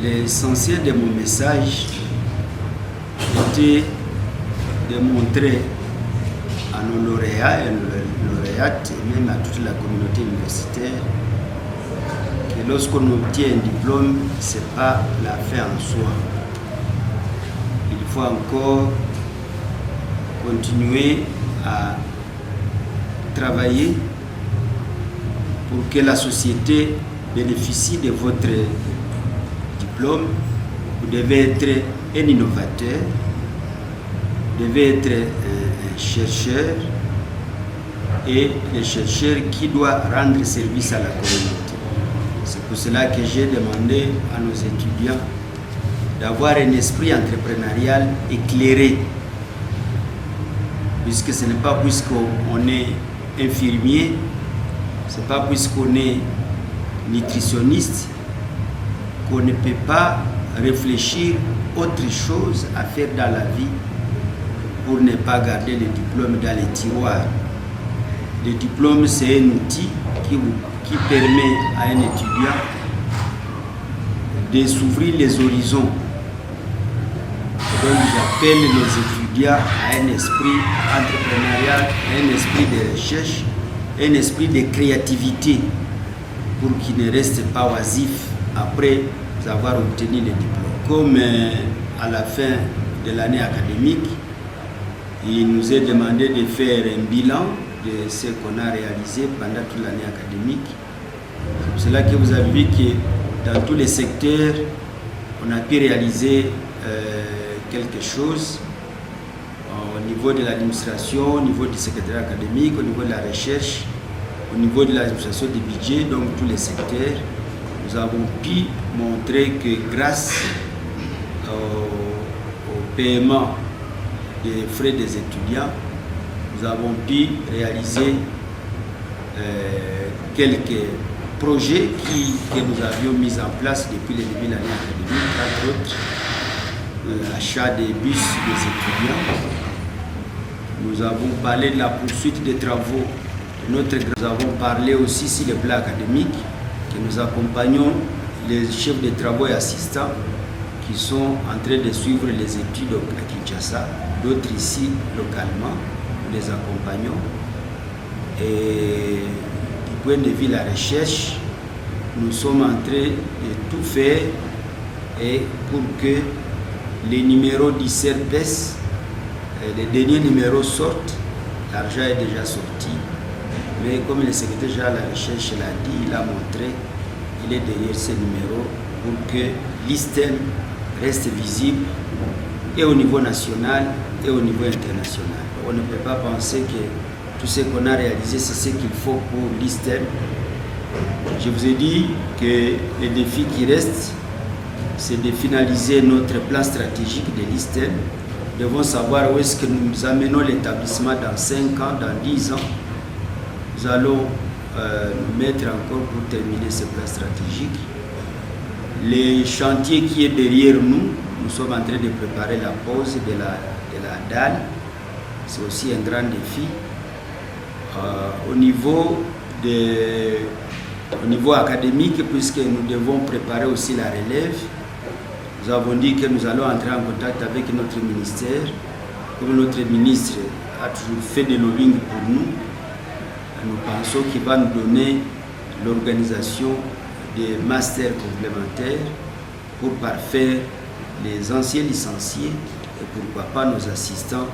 L'essentiel de mon message était de montrer à nos lauréats et lauréates, et même à toute la communauté universitaire, que lorsqu'on obtient un diplôme, ce n'est pas la fin en soi. Il faut encore continuer à travailler pour que la société bénéficie de votre diplôme. Vous devez être un innovateur, vous devez être un chercheur, et le chercheur qui doit rendre service à la communauté. C'est pour cela que j'ai demandé à nos étudiants d'avoir un esprit entrepreneurial éclairé, puisque ce n'est pas puisqu'on est infirmier, ce n'est pas puisqu'on est nutritionniste qu'on ne peut pas réfléchir autre chose à faire dans la vie pour ne pas garder le diplôme dans les tiroirs. Le diplôme, c'est un outil qui permet à un étudiant de s'ouvrir les horizons. Donc j'appelle nos étudiants à un esprit entrepreneurial, à un esprit de recherche, un esprit de créativité pour qu'ils ne restent pas oisifs après avoir obtenu le diplôme. Comme à la fin de l'année académique, il nous est demandé de faire un bilan de ce qu'on a réalisé pendant toute l'année académique. C'est pour cela que vous avez vu que dans tous les secteurs, on a pu réaliser quelque chose au niveau de l'administration, au niveau du secrétaire académique, au niveau de la recherche, au niveau de l'administration des budgets, donc tous les secteurs. Nous avons pu montrer que grâce au paiement des frais des étudiants, nous avons pu réaliser quelques projets que nous avions mis en place depuis le début de l'année académique, entre autres l'achat des bus des étudiants. Nous avons parlé de la poursuite des travaux de notre grand. Nous avons parlé aussi sur le plan académique, que nous accompagnons les chefs de travaux et assistants qui sont en train de suivre les études à Kinshasa, d'autres ici localement, nous les accompagnons. Et du point de vue de la recherche, nous sommes en train de tout faire et pour que les numéros du CERPES, les derniers numéros sortent, l'argent est déjà sorti. Mais comme le secrétaire général de la recherche l'a dit, il a montré qu'il est derrière ces numéros pour que l'ISTEM reste visible et au niveau national et au niveau international. On ne peut pas penser que tout ce qu'on a réalisé, c'est ce qu'il faut pour l'ISTEM. Je vous ai dit que le défi qui reste, c'est de finaliser notre plan stratégique de l'ISTEM. Nous devons savoir où est-ce que nous amenons l'établissement dans 5 ans, dans 10 ans. Nous allons nous mettre encore pour terminer ce plan stratégique. Les chantiers qui est derrière nous, nous sommes en train de préparer la pose de la dalle. C'est aussi un grand défi. Au niveau académique, puisque nous devons préparer aussi la relève, nous avons dit que nous allons entrer en contact avec notre ministère. Comme notre ministre a toujours fait des lobbying pour nous, nous pensons qu'il va nous donner l'organisation des masters complémentaires pour parfaire les anciens licenciés et pourquoi pas nos assistants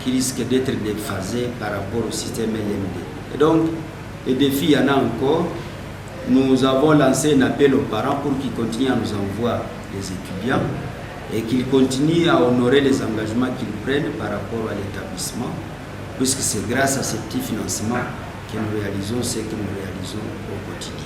qui risquent d'être déphasés par rapport au système LMD. Et donc, les défis, il y en a encore. Nous avons lancé un appel aux parents pour qu'ils continuent à nous envoyer les étudiants et qu'ils continuent à honorer les engagements qu'ils prennent par rapport à l'établissement, puisque c'est grâce à ces petits financements que nous réalisons ce que nous réalisons au quotidien.